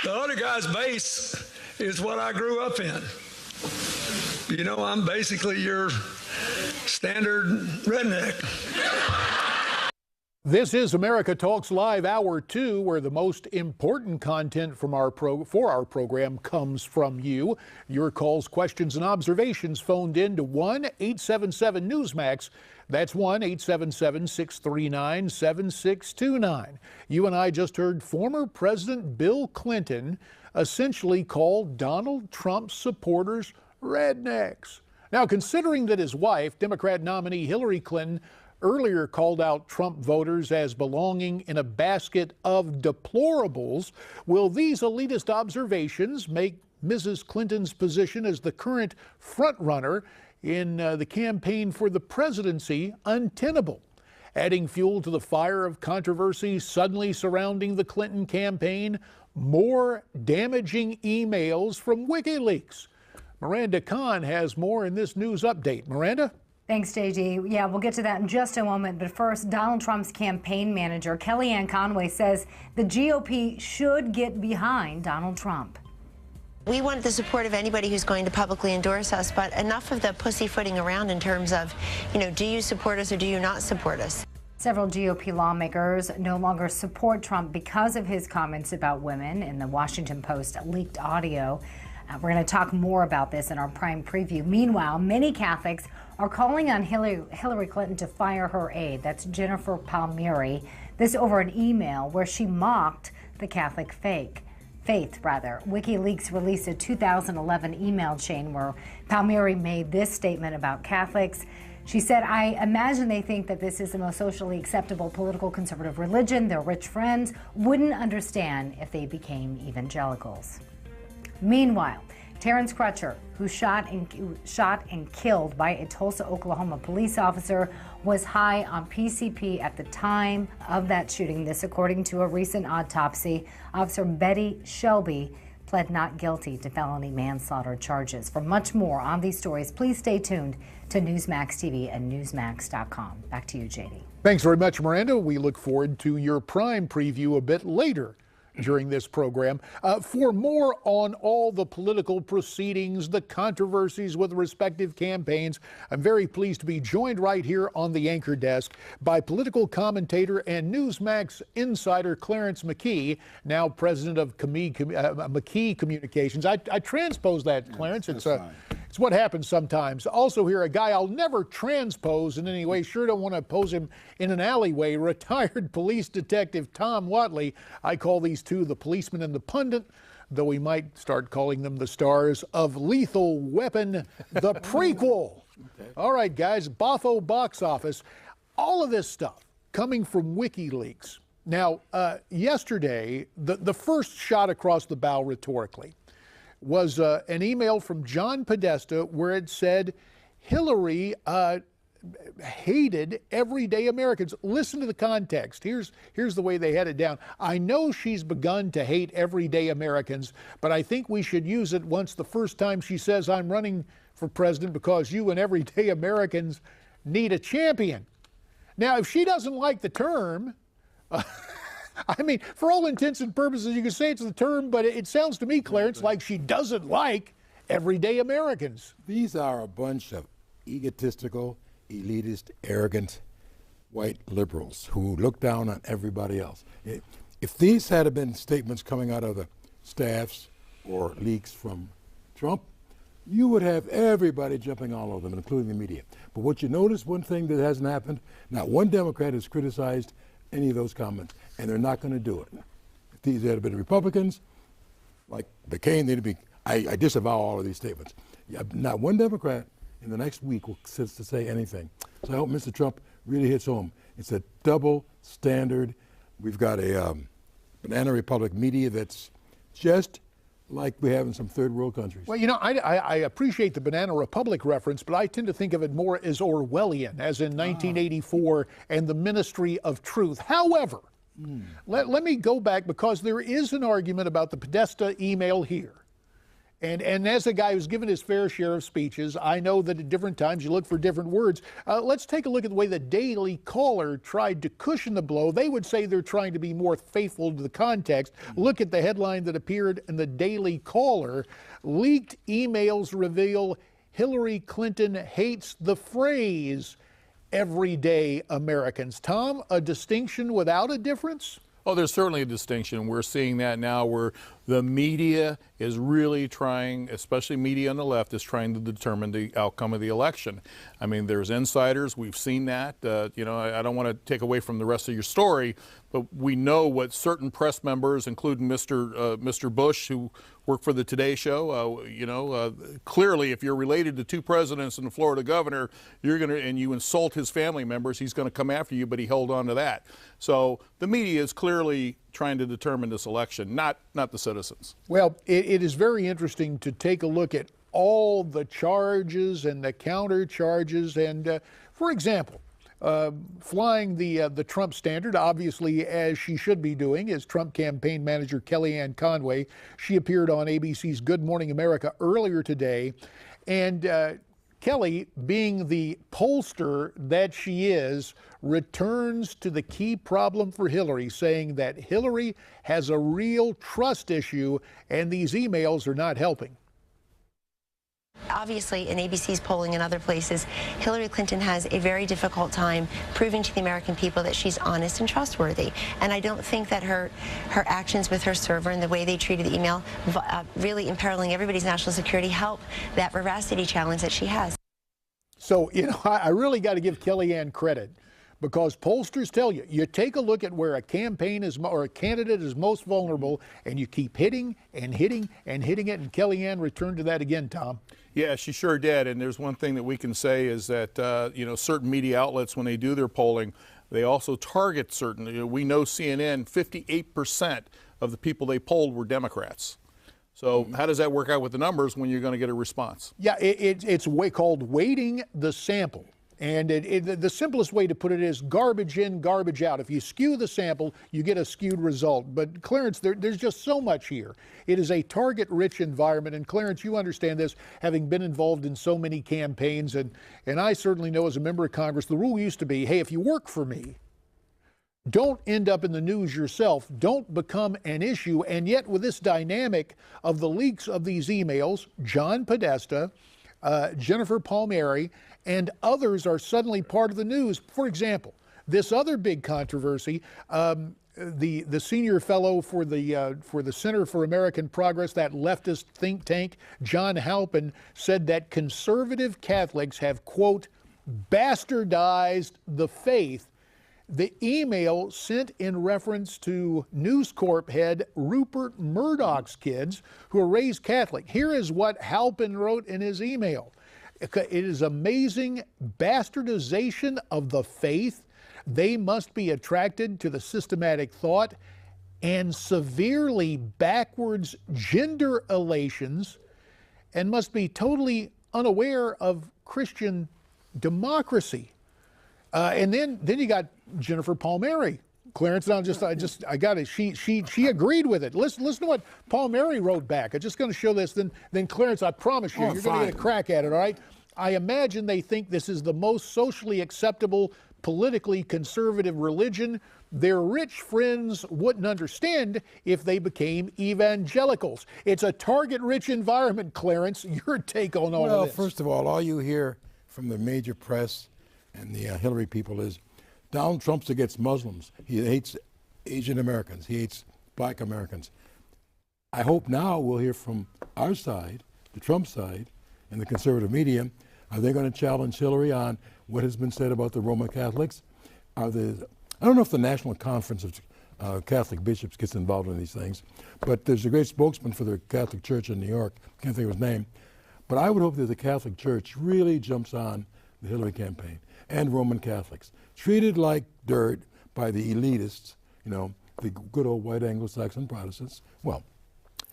The other guy's base is what I grew up in. You know, I'm basically your standard redneck. This is America Talks Live Hour 2, where the most important content from our program comes from you. Your calls, questions, and observations phoned in to 1-877-NEWSMAX. That's 1-877-639-7629. You and I just heard former President Bill Clinton essentially call Donald Trump's supporters rednecks. Now, considering that his wife, Democrat nominee Hillary Clinton, earlier called out Trump voters as belonging in a basket of deplorables, will these elitist observations make Mrs. Clinton's position as the current frontrunner in the campaign for the presidency untenable, adding fuel to the fire of controversy suddenly surrounding the Clinton campaign? More damaging emails from Wikileaks. Miranda Kahn has more in this news update. Miranda? Thanks, JG. Yeah, we'll get to that in just a moment. But first, Donald Trump's campaign manager, Kellyanne Conway, says the GOP should get behind Donald Trump. We want the support of anybody who's going to publicly endorse us, but enough of the pussyfooting around in terms of, do you support us or do you not support us? Several GOP lawmakers no longer support Trump because of his comments about women in the Washington Post leaked audio. We're going to talk more about this in our Prime Preview. Meanwhile, many Catholics are calling on Hillary Clinton to fire her aide. That's Jennifer Palmieri. This over an email where she mocked the Catholic faith. Wikileaks released a 2011 email chain where Palmieri made this statement about Catholics. She said, "I imagine they think that this is the most socially acceptable political conservative religion. Their rich friends wouldn't understand if they became evangelicals." Meanwhile, Terrence Crutcher, who shot and killed by a Tulsa, Oklahoma police officer, was high on PCP at the time of that shooting. This according to a recent autopsy. Officer Betty Shelby pled not guilty to felony manslaughter charges. For much more on these stories, please stay tuned to Newsmax TV and Newsmax.com. Back to you, JD. Thanks very much, Miranda. We look forward to your Prime Preview a bit later during this program. For more on all the political proceedings, the controversies with respective campaigns, I'm very pleased to be joined right here on the anchor desk by political commentator and Newsmax insider Clarence McKee, now president of McKee Communications. I transposed that, Clarence. It's what happens sometimes. Also here, a guy I'll never transpose in any way. Sure don't want to pose him in an alleyway. Retired police detective Tom Whatley. I call these two the policeman and the pundit, though we might start calling them the stars of Lethal Weapon, the prequel. Okay. All right, guys, Boffo box office. All of this stuff coming from WikiLeaks. Now, yesterday, the first shot across the bow rhetorically was an email from John Podesta where it said Hillary hated everyday Americans. Listen to the context. Here's the way they had it down. "I know she's begun to hate everyday Americans, but I think we should use it once the first time she says I'm running for president because you and everyday Americans need a champion." Now, if she doesn't like the term, I mean, for all intents and purposes, you can say it's the term, but it sounds to me, Clarence, like she doesn't like everyday Americans. These are a bunch of egotistical, elitist, arrogant white liberals who look down on everybody else. If these had been statements coming out of the staffs or leaks from Trump, you would have everybody jumping all over them, including the media. But what you notice, one thing that hasn't happened, not one Democrat has criticized any of those comments, and they're not going to do it. If these had been Republicans, like McKee, they'd be, I disavow all of these statements. Not one Democrat in the next week will sit to say anything. So I hope Mr. Trump really hits home. It's a double standard. We've got a banana republic media that's just like we have in some third world countries. Well, you know, I appreciate the Banana Republic reference, but I tend to think of it more as Orwellian, as in 1984 and the Ministry of Truth. However, let me go back, because there is an argument about the Podesta email here. And as a guy who's given his fair share of speeches, I know that at different times you look for different words. Let's take a look at the way the Daily Caller tried to cushion the blow. They would say they're trying to be more faithful to the context. Look at the headline that appeared in the Daily Caller. Leaked emails reveal Hillary Clinton hates the phrase everyday Americans. Tom, a distinction without a difference? Oh, there's certainly a distinction. We're seeing that now where the media is really trying, especially media on the left, is trying to determine the outcome of the election. I mean, there's insiders. We've seen that. You know, I don't want to take away from the rest of your story, but we know what certain press members, including Mr. Bush, who worked for the Today Show, clearly if you're related to two presidents and the Florida governor, and you insult his family members, he's going to come after you, but he held on to that. So the media is clearly trying to determine this election, not the citizens. Well, it is very interesting to take a look at all the charges and the counter charges. And for example, flying the Trump standard, obviously, as she should be doing, is Trump campaign manager Kellyanne Conway. She appeared on ABC's Good Morning America earlier today. And Kelly, being the pollster that she is, returns to the key problem for Hillary, saying that Hillary has a real trust issue and these emails are not helping. Obviously, in ABC's polling and other places, Hillary Clinton has a very difficult time proving to the American people that she's honest and trustworthy. And I don't think that her actions with her server and the way they treated the email, really imperiling everybody's national security, help that veracity challenge that she has. So, you know, I really got to give Kellyanne credit, because pollsters tell you, you take a look at where a campaign is or a candidate is most vulnerable, and you keep hitting and hitting and hitting it. And Kellyanne returned to that again, Tom. Yeah, she sure did. And there's one thing that we can say is that, certain media outlets, when they do their polling, they also target certain. We know CNN, 58% of the people they polled were Democrats. So how does that work out with the numbers when you're going to get a response? Yeah, it's called weighting the sample. And the simplest way to put it is garbage in, garbage out. If you skew the sample, you get a skewed result. But Clarence, there's just so much here. It is a target-rich environment. And Clarence, you understand this, having been involved in so many campaigns. And I certainly know as a member of Congress, the rule used to be, hey, if you work for me, don't end up in the news yourself. Don't become an issue. And yet with this dynamic of the leaks of these emails, John Podesta, Jennifer Palmieri, and others are suddenly part of the news. For example, this other big controversy, the senior fellow for the Center for American Progress, that leftist think tank, John Halpin, said that conservative Catholics have, quote, bastardized the faith. The email sent in reference to News Corp head Rupert Murdoch's kids, who are raised Catholic. Here is what Halpin wrote in his email. It is amazing bastardization of the faith. They must be attracted to the systematic thought and severely backwards gender elations, and must be totally unaware of Christian democracy. And then you got Jennifer Palmieri. Clarence, I got it. She agreed with it. Listen to what Palmieri wrote back. I'm just going to show this. Then Clarence, I promise you, you're going to get a crack at it. All right. I imagine they think this is the most socially acceptable, politically conservative religion. Their rich friends wouldn't understand if they became evangelicals. It's a target-rich environment, Clarence. Your take on all of this? Well, first of all you hear from the major press and the Hillary people is Donald Trump's against Muslims. He hates Asian Americans. He hates black Americans. I hope now we'll hear from our side, the Trump side, and the conservative media. Are they going to challenge Hillary on what has been said about the Roman Catholics? I don't know if the National Conference of Catholic Bishops gets involved in these things, but there's a great spokesman for the Catholic Church in New York. Can't think of his name. But I would hope that the Catholic Church really jumps on the Hillary campaign and Roman Catholics, treated like dirt by the elitists, the good old white Anglo-Saxon Protestants. Well,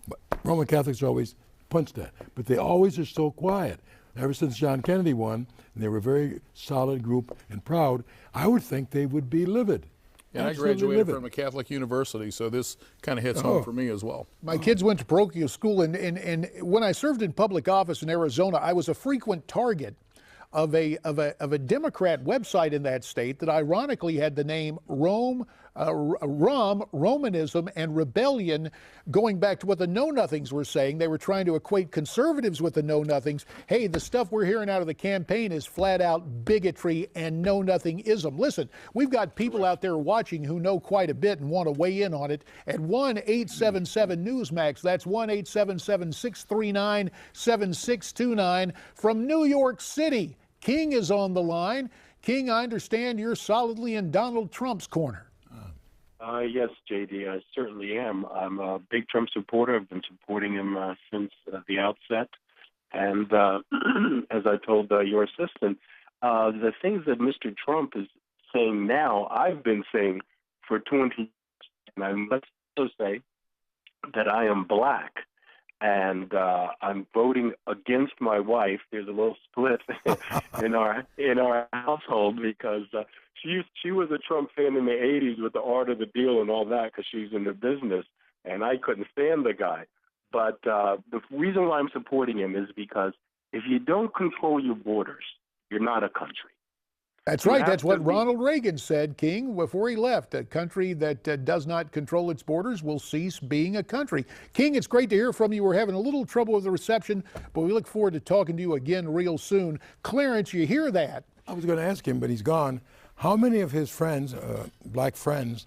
but Roman Catholics are always punched at, but they always are so quiet. Ever since John Kennedy won, and they were a very solid group and proud, I would think they would be livid. And I graduated from a Catholic university, so this kind of hits home for me as well. My kids went to parochial school, and when I served in public office in Arizona, I was a frequent target of a Democrat website in that state that ironically had the name Romanism and Rebellion, going back to what the Know-Nothings were saying. They were trying to equate conservatives with the Know-Nothings. Hey, the stuff we're hearing out of the campaign is flat out bigotry and Know-Nothing-ism. Listen, we've got people out there watching who know quite a bit and want to weigh in on it at 1-877-Newsmax. That's 1-877-639-7629 from New York City. King is on the line. King, I understand you're solidly in Donald Trump's corner. Yes, JD, I certainly am. I'm a big Trump supporter. I've been supporting him since the outset. And as I told your assistant, the things that Mr. Trump is saying now, I've been saying for 20 years. And let's also say that I am black. And I'm voting against my wife. There's a little split in our household because she was a Trump fan in the 80s with the art of the deal and all that because she's in the business, and I couldn't stand the guy. But the reason why I'm supporting him is because if you don't control your borders, you're not a country. That's right. That's what Ronald Reagan said, King, before he left. A country that does not control its borders will cease being a country. King, it's great to hear from you. We're having a little trouble with the reception, but we look forward to talking to you again real soon. Clarence, you hear that? I was going to ask him, but he's gone. How many of his friends, black friends,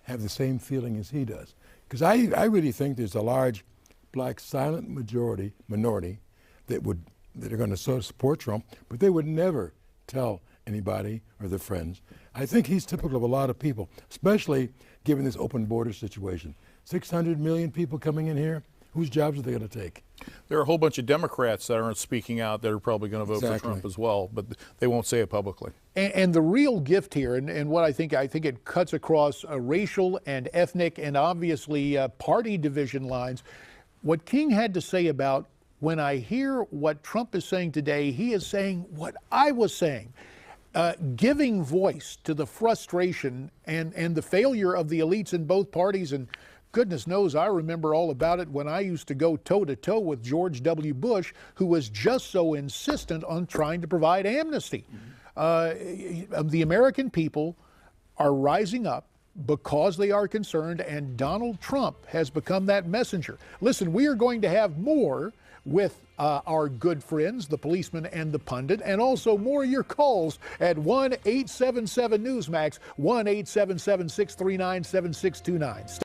have the same feeling as he does? Because I really think there's a large black silent minority that are going to support Trump, but they would never tell anybody or their friends. I think he's typical of a lot of people, especially given this open border situation. 600 million people coming in here, whose jobs are they going to take? There are a whole bunch of Democrats that aren't speaking out that are probably going to vote for Trump as well, but they won't say it publicly. And the real gift here, and what I think it cuts across racial and ethnic and obviously party division lines. What King had to say about, when I hear what Trump is saying today, he is saying what I was saying. Giving voice to the frustration and the failure of the elites in both parties. And goodness knows, I remember all about it when I used to go toe-to-toe with George W. Bush, who was just so insistent on trying to provide amnesty. The American people are rising up because they are concerned, and Donald Trump has become that messenger. Listen, we are going to have more with our good friends, the policeman and the pundit, and also more of your calls at 1-877-Newsmax, 1-877-639-7629.